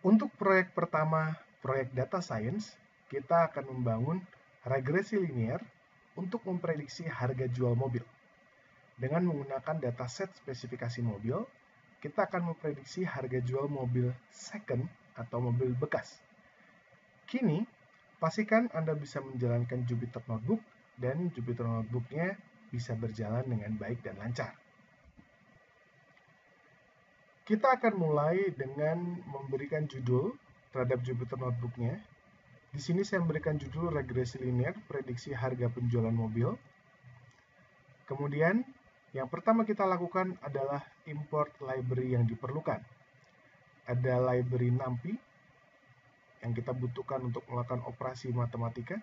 Untuk proyek pertama, proyek data science, kita akan membangun regresi linear untuk memprediksi harga jual mobil. Dengan menggunakan dataset spesifikasi mobil, kita akan memprediksi harga jual mobil second atau mobil bekas. Kini, pastikan Anda bisa menjalankan Jupyter Notebook dan Jupyter Notebook-nya bisa berjalan dengan baik dan lancar. Kita akan mulai dengan memberikan judul terhadap Jupyter Notebook-nya. Di sini saya memberikan judul regresi linear, prediksi harga penjualan mobil. Kemudian, yang pertama kita lakukan adalah import library yang diperlukan. Ada library NumPy yang kita butuhkan untuk melakukan operasi matematika.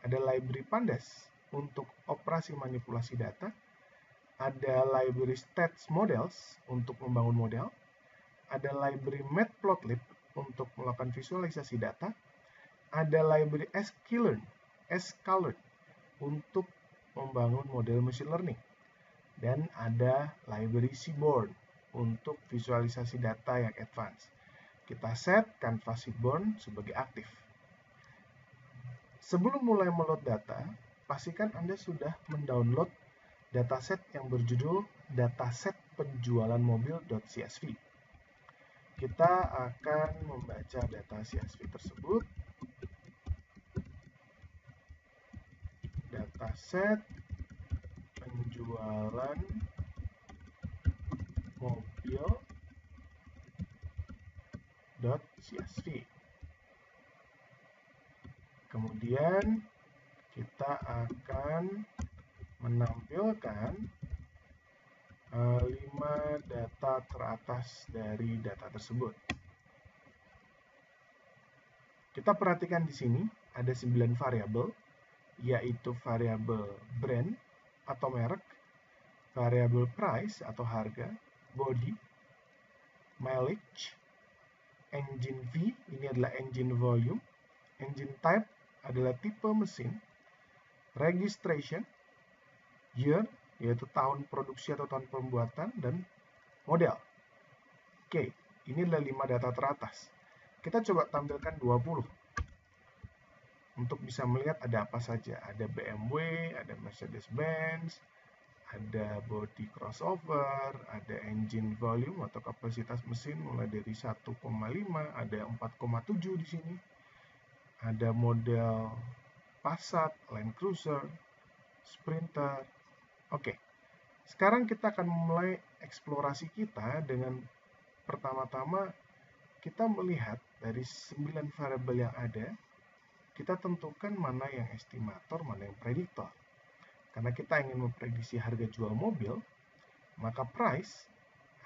Ada library Pandas untuk operasi manipulasi data. Ada library Stats Models untuk membangun model. Ada library Matplotlib untuk melakukan visualisasi data. Ada library sklearn untuk membangun model machine learning. Dan ada library Seaborn untuk visualisasi data yang advance. Kita set Canvas Seaborn sebagai aktif. Sebelum mulai meload data, pastikan Anda sudah mendownload dataset yang berjudul dataset penjualan mobil.csv. Kita akan membaca data CSV tersebut. Dataset penjualan mobil.csv. Kemudian kita akan menampilkan 5 data teratas dari data tersebut. Kita perhatikan di sini ada 9 variabel, yaitu variabel brand atau merek, variabel price atau harga, body, mileage, engine V, ini adalah engine volume, engine type adalah tipe mesin, registration, year, yaitu tahun produksi atau tahun pembuatan, dan model. Oke, ini adalah 5 data teratas. Kita coba tampilkan 20 untuk bisa melihat ada apa saja. Ada BMW, ada Mercedes-Benz, ada body crossover, ada engine volume atau kapasitas mesin mulai dari 1,5, ada 4,7 di sini. Ada model Passat, Land Cruiser, Sprinter. Oke, sekarang kita akan mulai eksplorasi kita dengan pertama-tama kita melihat dari 9 variabel yang ada, kita tentukan mana yang estimator, mana yang prediktor. Karena kita ingin memprediksi harga jual mobil, maka price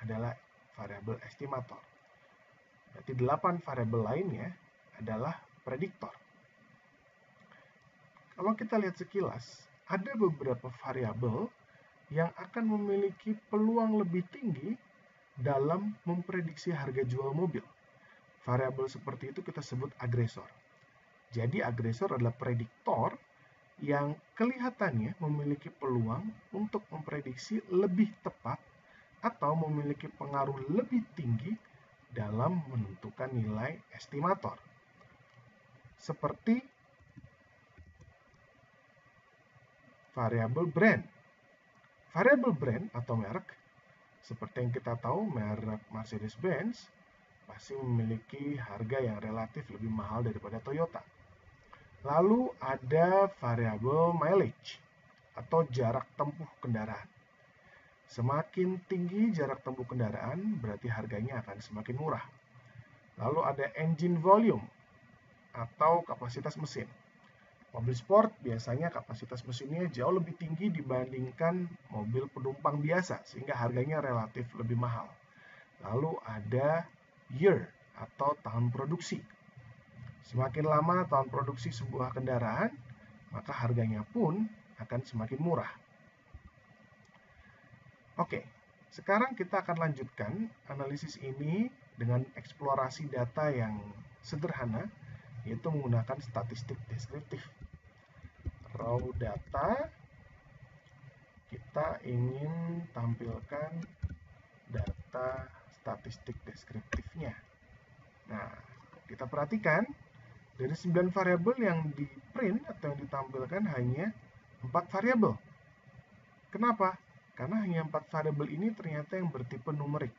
adalah variabel estimator. Berarti 8 variabel lainnya adalah prediktor. Kalau kita lihat sekilas, ada beberapa variabel yang akan memiliki peluang lebih tinggi dalam memprediksi harga jual mobil. Variabel seperti itu kita sebut agresor. Jadi agresor adalah prediktor yang kelihatannya memiliki peluang untuk memprediksi lebih tepat atau memiliki pengaruh lebih tinggi dalam menentukan nilai estimator. Seperti variabel brand. Variabel brand atau merek, seperti yang kita tahu, merek Mercedes-Benz pasti memiliki harga yang relatif lebih mahal daripada Toyota. Lalu ada variabel mileage atau jarak tempuh kendaraan. Semakin tinggi jarak tempuh kendaraan, berarti harganya akan semakin murah. Lalu ada engine volume atau kapasitas mesin. Mobil sport biasanya kapasitas mesinnya jauh lebih tinggi dibandingkan mobil penumpang biasa, sehingga harganya relatif lebih mahal. Lalu ada year atau tahun produksi. Semakin lama tahun produksi sebuah kendaraan, maka harganya pun akan semakin murah. Oke, sekarang kita akan lanjutkan analisis ini dengan eksplorasi data yang sederhana, yaitu menggunakan statistik deskriptif. Raw data, kita ingin tampilkan data statistik deskriptifnya. Nah, kita perhatikan dari 9 variabel yang di print atau yang ditampilkan hanya 4 variabel. Kenapa? Karena hanya 4 variabel ini ternyata yang bertipe numerik.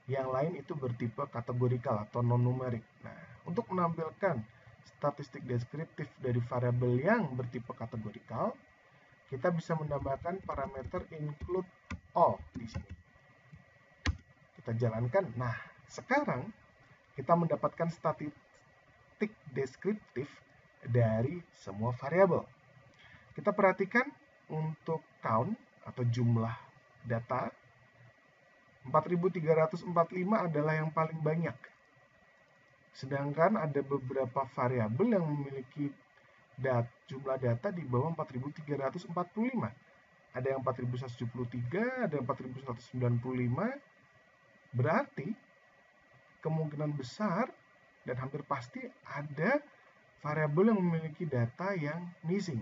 Yang lain itu bertipe kategorikal atau non-numerik. Nah, untuk menampilkan statistik deskriptif dari variabel yang bertipe kategorikal, kita bisa menambahkan parameter include all di sini. Kita jalankan. Nah, sekarang kita mendapatkan statistik deskriptif dari semua variabel. Kita perhatikan untuk count atau jumlah data, 4345 adalah yang paling banyak. Sedangkan ada beberapa variabel yang memiliki jumlah data di bawah 4345. Ada yang 4173, ada yang 4195. Berarti kemungkinan besar dan hampir pasti ada variabel yang memiliki data yang missing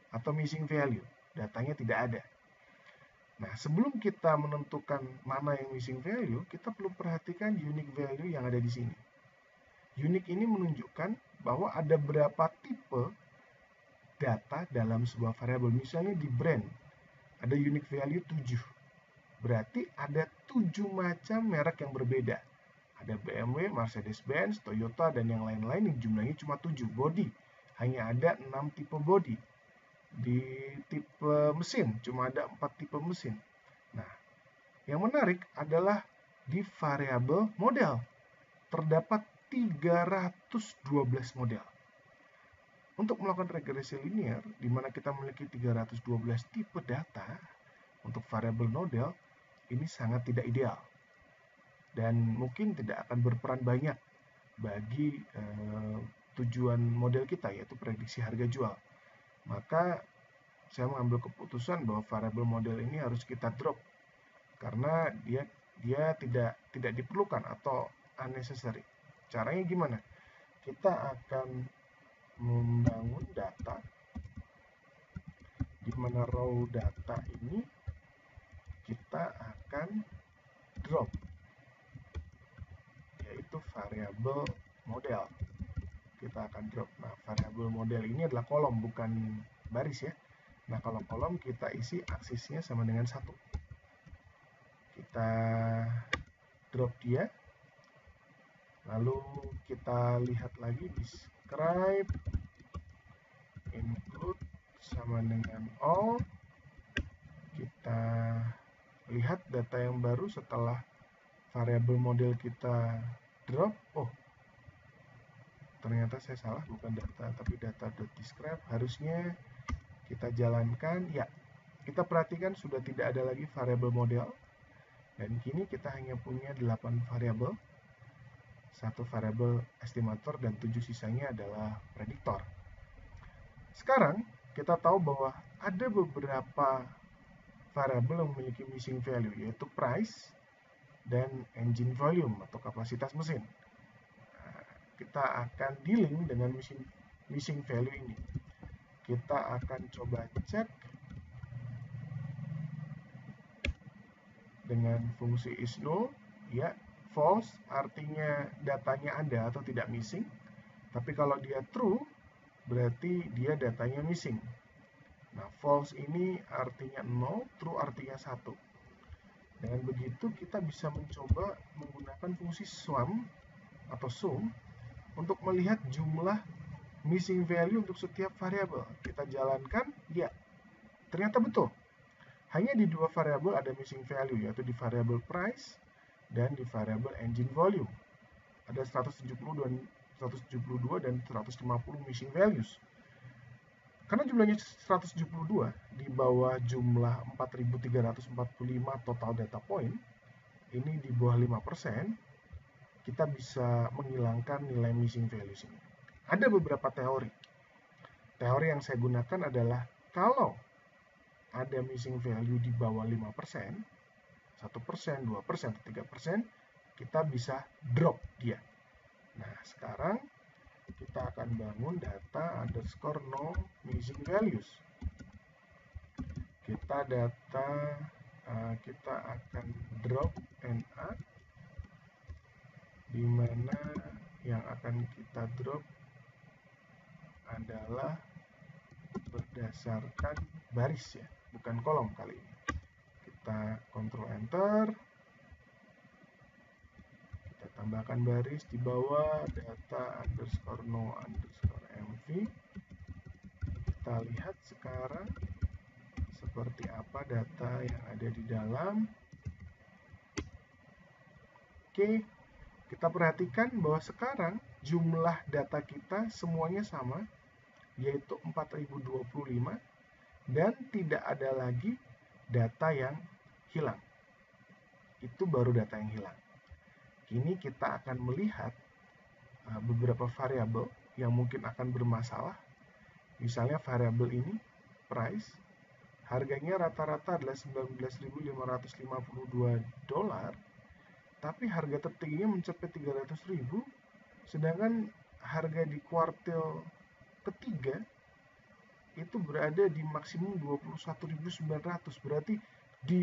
atau missing value. Datanya tidak ada. Nah, sebelum kita menentukan mana yang missing value, kita perlu perhatikan unique value yang ada di sini. Unique ini menunjukkan bahwa ada berapa tipe data dalam sebuah variabel. Misalnya di brand, ada unique value 7. Berarti ada 7 macam merek yang berbeda. Ada BMW, Mercedes-Benz, Toyota, dan yang lain-lain yang jumlahnya cuma 7. Body, hanya ada 6 tipe body. Di tipe mesin, cuma ada 4 tipe mesin. Nah, yang menarik adalah di variabel model. Terdapat 312 model. Untuk melakukan regresi linear, di mana kita memiliki 312 tipe data untuk variabel model, ini sangat tidak ideal. Dan mungkin tidak akan berperan banyak bagi tujuan model kita, yaitu prediksi harga jual. Maka saya mengambil keputusan bahwa variabel model ini harus kita drop karena dia tidak diperlukan atau unnecessary. Caranya gimana? Kita akan membangun data di mana raw data ini kita akan drop, yaitu variabel model. Kita akan drop. Nah, variabel model ini adalah kolom, bukan baris ya. Nah, kalau kolom kita isi aksisnya sama dengan 1. Kita drop dia. Lalu kita lihat lagi describe include sama dengan all. Kita lihat data yang baru setelah variabel model kita drop. Oh, ternyata saya salah, bukan data tapi data.describe. Harusnya kita jalankan. Ya, kita perhatikan sudah tidak ada lagi variabel model. Dan kini kita hanya punya 8 variabel. 1 variabel estimator dan 7 sisanya adalah prediktor. Sekarang kita tahu bahwa ada beberapa variabel yang memiliki missing value, yaitu price dan engine volume atau kapasitas mesin. Nah, kita akan dealing dengan missing value ini. Kita akan coba cek dengan fungsi is null. Ya, false artinya datanya ada atau tidak missing. Tapi kalau dia true, berarti dia datanya missing. Nah, false ini artinya 0, true artinya 1. Dengan begitu kita bisa mencoba menggunakan fungsi sum atau sum untuk melihat jumlah missing value untuk setiap variabel. Kita jalankan, ya, ternyata betul. Hanya di 2 variabel ada missing value, yaitu di variabel price dan di variabel engine volume. Ada 172 dan 150 missing values. Karena jumlahnya 172 di bawah jumlah 4345 total data point, ini di bawah 5%, kita bisa menghilangkan nilai missing values ini. Ada beberapa teori. Teori yang saya gunakan adalah kalau ada missing value di bawah 5%, 1%, 2%, 3%, kita bisa drop dia. Nah, sekarang kita akan bangun data underscore no missing values. Kita akan drop NA di mana yang akan kita drop adalah berdasarkan baris ya, bukan kolom kali ini. Kita Ctrl Enter, kita tambahkan baris di bawah data underscore no underscore mv. Kita lihat sekarang seperti apa data yang ada di dalam. Oke, kita perhatikan bahwa sekarang jumlah data kita semuanya sama, yaitu 4025, dan tidak ada lagi data yang hilang. Itu baru data yang hilang. Kini kita akan melihat beberapa variabel yang mungkin akan bermasalah. Misalnya variabel ini, price, harganya rata-rata adalah $19.552, tapi harga tertingginya mencapai 300.000, sedangkan harga di kuartil ketiga itu berada di maksimum 21.900. Berarti di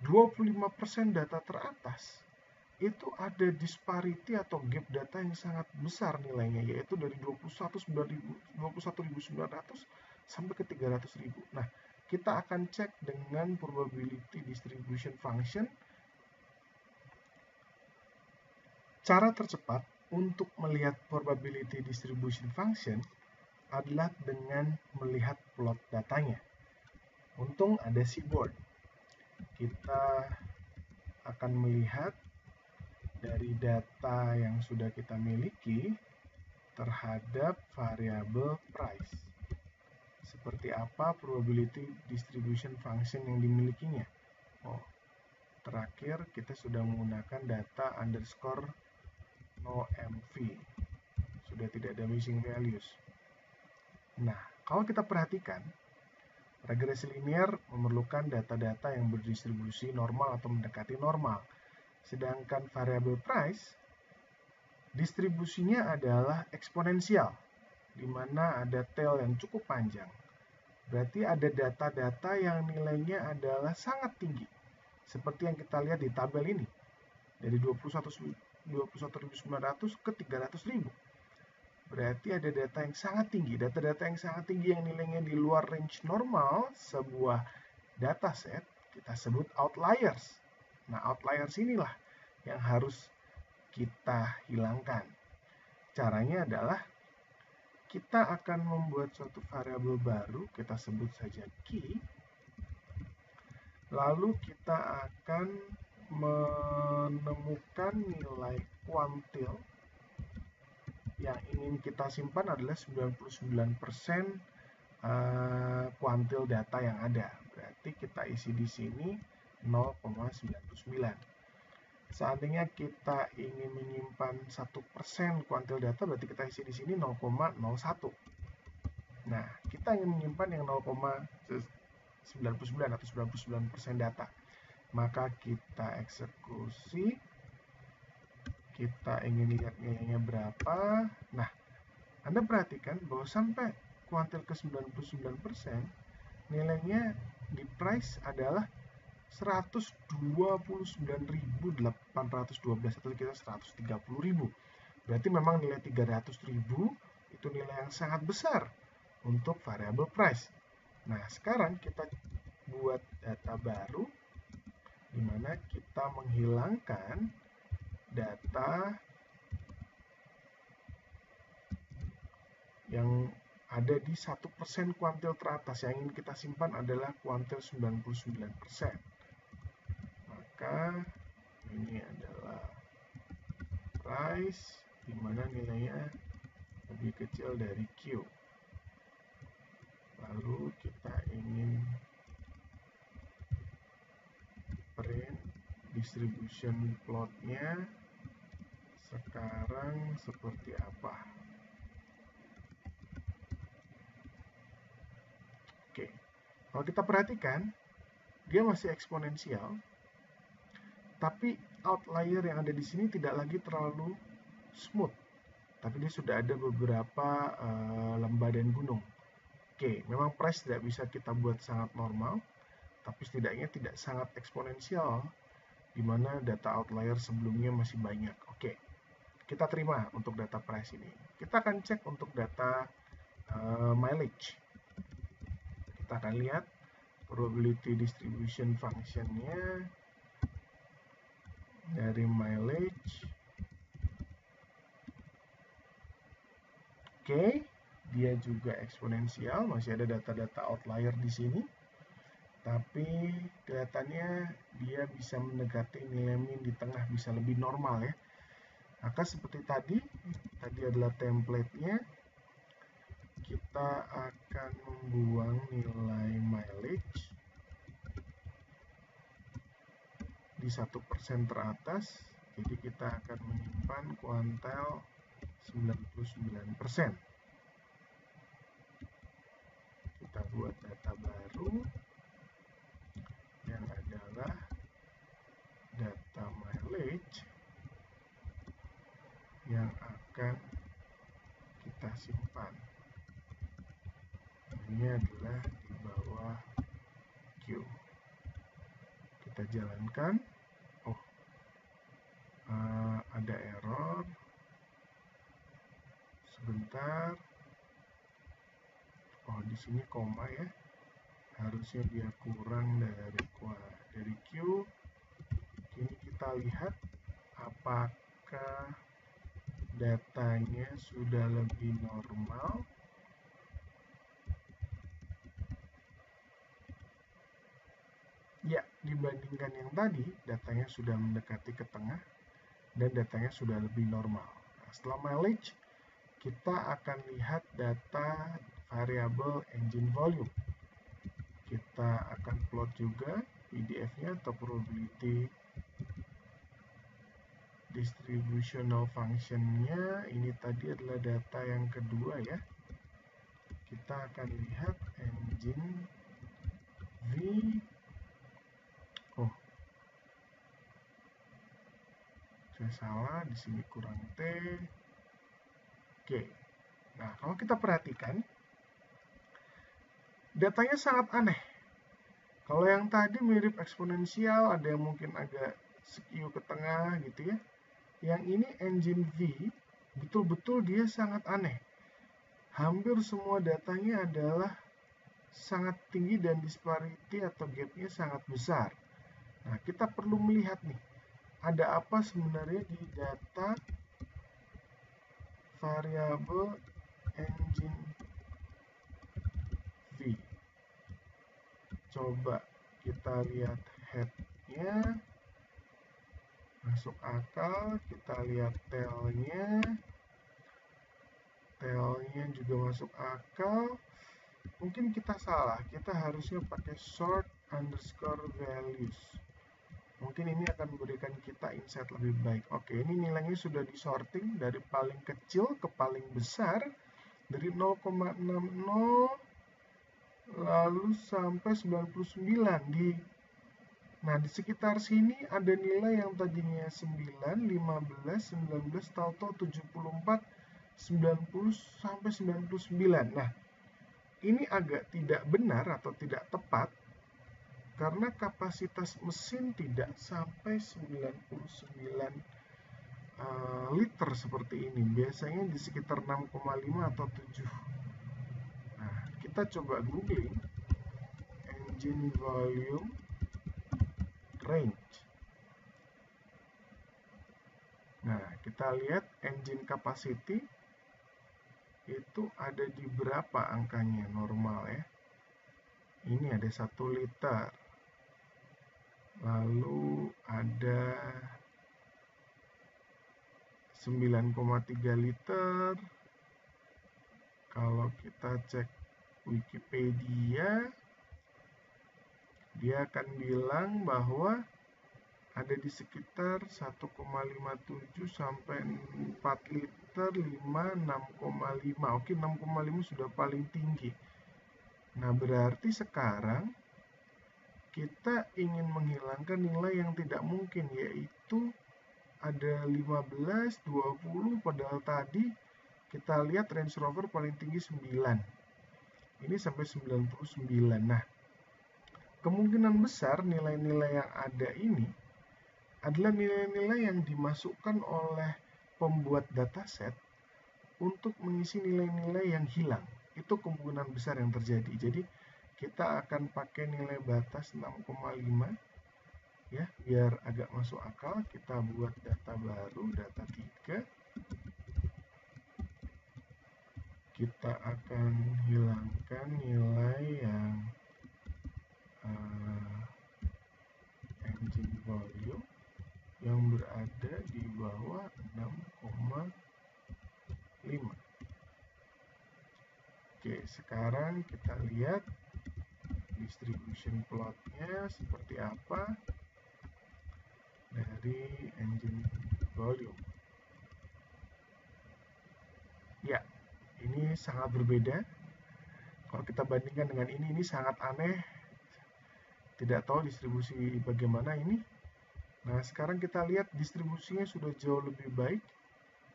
25% data teratas itu ada disparity atau gap data yang sangat besar nilainya, yaitu dari 21.900 sampai ke 300.000. Nah, kita akan cek dengan probability distribution function. Cara tercepat untuk melihat probability distribution function adalah dengan melihat plot datanya. Untung ada seaboard. Kita akan melihat dari data yang sudah kita miliki terhadap variabel price. Seperti apa probability distribution function yang dimilikinya. Terakhir kita sudah menggunakan data underscore no mv. Sudah tidak ada missing values. Nah, kalau kita perhatikan, regresi linear memerlukan data-data yang berdistribusi normal atau mendekati normal. Sedangkan variabel price, distribusinya adalah eksponensial, di mana ada tail yang cukup panjang. Berarti ada data-data yang nilainya adalah sangat tinggi. Seperti yang kita lihat di tabel ini. Dari 21.900 ke 300.000. Berarti ada data yang sangat tinggi. Data-data yang sangat tinggi yang nilainya di luar range normal sebuah dataset kita sebut outliers. Nah, outliers inilah yang harus kita hilangkan. Caranya adalah kita akan membuat suatu variabel baru, kita sebut saja key. Lalu kita akan menemukan nilai kuantil yang ingin kita simpan adalah 99% kuantil data yang ada. Berarti kita isi di sini 0,99. Seandainya kita ingin menyimpan 1% kuantil data, berarti kita isi di sini 0,01. Nah, kita ingin menyimpan yang 0,99 atau 99% data. Maka kita eksekusi, kita ingin lihat nilainya berapa. Nah, Anda perhatikan bahwa sampai kuantil ke 99%, nilainya di price adalah 129.812 atau kita 130.000. Berarti memang nilai 300.000 itu nilai yang sangat besar untuk variabel price. Nah, sekarang kita buat data baru di mana kita menghilangkan data yang ada di 1% kuantil teratas. Yang ingin kita simpan adalah kuantil 99%. Maka ini adalah price di mana nilainya lebih kecil dari Q. Lalu kita ingin print distribution plotnya sekarang seperti apa. Oke, kalau kita perhatikan dia masih eksponensial, tapi outlier yang ada di sini tidak lagi terlalu smooth, tapi dia sudah ada beberapa lembah dan gunung. Oke, memang price tidak bisa kita buat sangat normal, tapi setidaknya tidak sangat eksponensial, di mana data outlier sebelumnya masih banyak. Oke, kita terima untuk data price ini. Kita akan cek untuk data mileage. Kita akan lihat probability distribution function-nya dari mileage. Oke, dia juga eksponensial, masih ada data-data outlier di sini. Tapi kelihatannya dia bisa mendekati nilai min di tengah, bisa lebih normal ya. Maka seperti tadi adalah template-nya. Kita akan membuang nilai mileage di 1% teratas. Jadi kita akan menyimpan kuantil 99%. Kita buat data baru yang adalah data mileage yang akan kita simpan. Ini adalah di bawah Q. Kita jalankan. Ada error. Sebentar. Di sini koma ya. Harusnya dia kurang dari Q. Ini kita lihat apakah datanya sudah lebih normal. Ya, dibandingkan yang tadi, datanya sudah mendekati ke tengah dan datanya sudah lebih normal. Nah, setelah mileage, kita akan lihat data variabel engine volume. Kita akan plot juga PDF-nya atau probability distributional function-nya. Ini tadi adalah data yang kedua ya. Kita akan lihat engine V. Saya salah, di sini kurang T. Oke. Nah, kalau kita perhatikan, datanya sangat aneh. Kalau yang tadi mirip eksponensial, ada yang mungkin agak skew ke tengah gitu ya. Yang ini engine V, betul-betul dia sangat aneh. Hampir semua datanya adalah sangat tinggi dan disparity atau gap-nya sangat besar. Nah, kita perlu melihat nih, ada apa sebenarnya di data variabel engine V. Coba kita lihat head-nya, masuk akal. Kita lihat tail-nya juga masuk akal. Mungkin kita salah, kita harusnya pakai sort underscore values. Mungkin ini akan memberikan kita insight lebih baik. Oke, ini nilainya sudah disorting dari paling kecil ke paling besar, dari 0,60 lalu sampai 99. Nah, di sekitar sini ada nilai yang tadinya 9, 15, 19, tahu-tahu 74, 90 sampai 99. Nah, ini agak tidak benar atau tidak tepat karena kapasitas mesin tidak sampai 99 liter seperti ini. Biasanya di sekitar 6,5 atau 7. Nah, kita coba googling engine volume range. Nah, kita lihat engine capacity itu ada di berapa angkanya normal ya. Ini ada 1 liter. Lalu ada 9,3 liter. Kalau kita cek Wikipedia, dia akan bilang bahwa ada di sekitar 1,57 sampai 4 liter, 5, 6,5. Oke, 6,5 sudah paling tinggi. Nah, berarti sekarang kita ingin menghilangkan nilai yang tidak mungkin, yaitu ada 15, 20, padahal tadi kita lihat Range Rover paling tinggi 9. Ini sampai 99. Nah, kemungkinan besar nilai-nilai yang ada ini adalah nilai-nilai yang dimasukkan oleh pembuat dataset untuk mengisi nilai-nilai yang hilang. Itu kemungkinan besar yang terjadi. Jadi kita akan pakai nilai batas 6,5 ya, biar agak masuk akal. Kita buat data baru, data 3. Kita akan hilangkan nilai yang engine volume yang berada di bawah 6,5. Oke, sekarang kita lihat distribution plotnya seperti apa dari engine volume. Ya, ini sangat berbeda. Kalau kita bandingkan dengan ini sangat aneh. Tidak tahu distribusi bagaimana ini. Nah, sekarang kita lihat distribusinya sudah jauh lebih baik.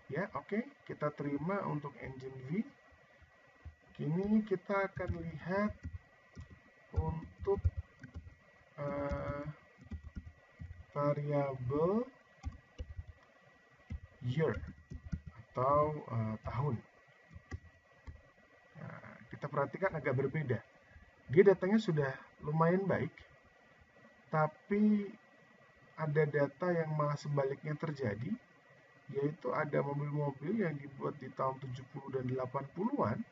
Ya, oke, kita terima untuk engine V. Kini kita akan lihat untuk variabel year atau tahun. Nah, kita perhatikan agak berbeda. Dia datanya sudah lumayan baik, tapi ada data yang malah sebaliknya terjadi, yaitu ada mobil-mobil yang dibuat di tahun 70 dan 80-an,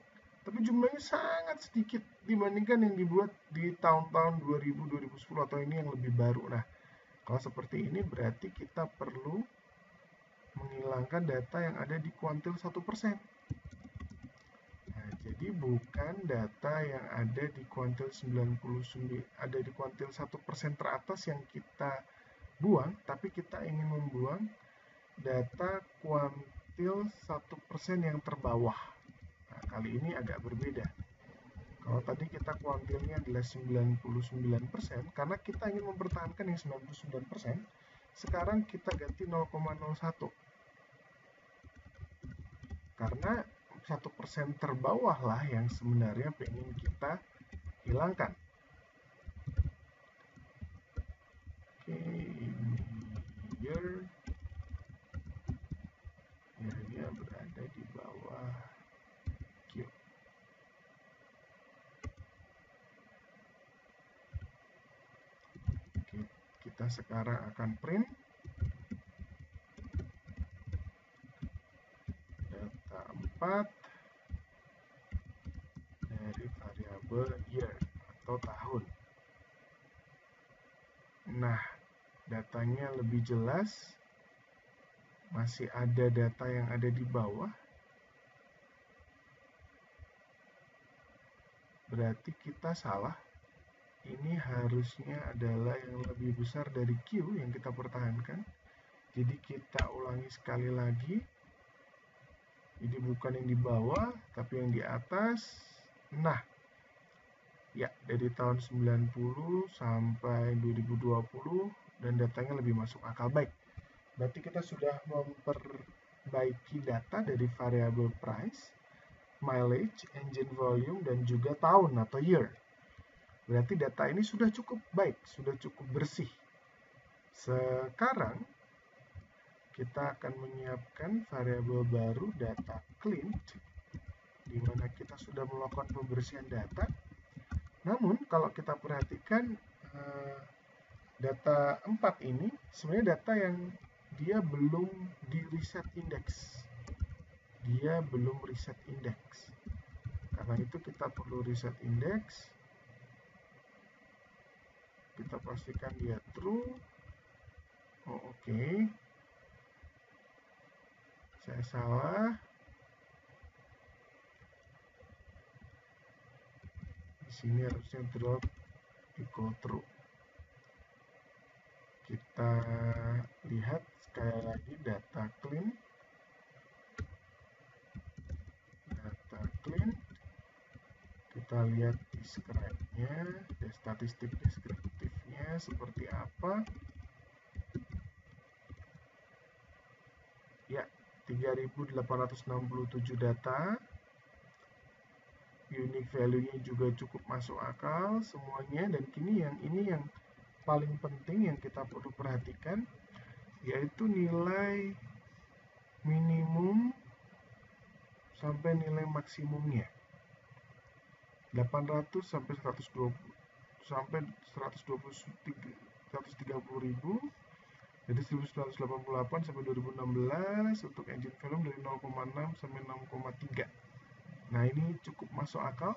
tapi jumlahnya sangat sedikit dibandingkan yang dibuat di tahun-tahun 2000-2010 atau ini yang lebih baru. Nah, kalau seperti ini berarti kita perlu menghilangkan data yang ada di kuantil 1%. Nah, jadi bukan data yang ada di kuantil 99, ada di kuantil 1% teratas yang kita buang, tapi kita ingin membuang data kuantil 1% yang terbawah. Nah, kali ini agak berbeda. Kalau tadi kita kuantilnya adalah 99%, karena kita ingin mempertahankan yang 99%, sekarang kita ganti 0,01. Karena 1% terbawah lah yang sebenarnya pengen kita hilangkan. Oke, ini year. Year-nya berada di bawah Q. Oke, kita sekarang akan print data 4 dari variabel year atau tahun. Nah, datanya lebih jelas. Masih ada data yang ada di bawah. Berarti kita salah. Ini harusnya adalah yang lebih besar dari Q yang kita pertahankan. Jadi kita ulangi sekali lagi. Jadi bukan yang di bawah, tapi yang di atas. Nah, ya dari tahun 90 sampai 2020 dan datanya lebih masuk akal. Baik, berarti kita sudah memperbaiki data dari variabel price, mileage, engine volume, dan juga tahun atau year. Berarti data ini sudah cukup baik, sudah cukup bersih. Sekarang kita akan menyiapkan variabel baru data clean, di mana kita sudah melakukan pembersihan data. Namun kalau kita perhatikan data 4 ini sebenarnya data yang dia belum di reset index. Dia belum reset index. Karena itu kita perlu reset index. Kita pastikan dia true. Oh, oke. Saya salah. Di sini harusnya drop equal true. Kita lihat sekali lagi data clean. Data clean. Kita lihat describe-nya, statistik deskriptifnya seperti apa. Ya, 3.867 data. Unique value-nya juga cukup masuk akal semuanya. Dan kini yang ini yang paling penting yang kita perlu perhatikan, yaitu nilai minimum sampai nilai maksimumnya 800 sampai 120 sampai 130.000. Jadi 1988 sampai 2016 untuk engine volume dari 0,6 sampai 0,3. Nah, ini cukup masuk akal.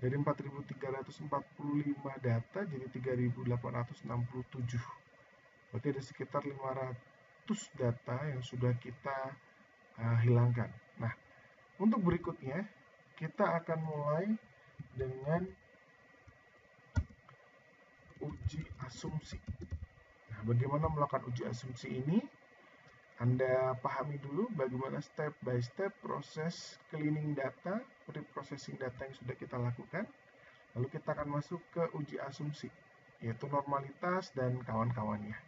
Dari 4.345 data jadi 3.867. Berarti ada sekitar 500 data yang sudah kita hilangkan. Nah, untuk berikutnya kita akan mulai dengan uji asumsi. Nah, bagaimana melakukan uji asumsi ini? Anda pahami dulu bagaimana step by step proses cleaning data, pre-processing data yang sudah kita lakukan. Lalu kita akan masuk ke uji asumsi, yaitu normalitas dan kawan-kawannya.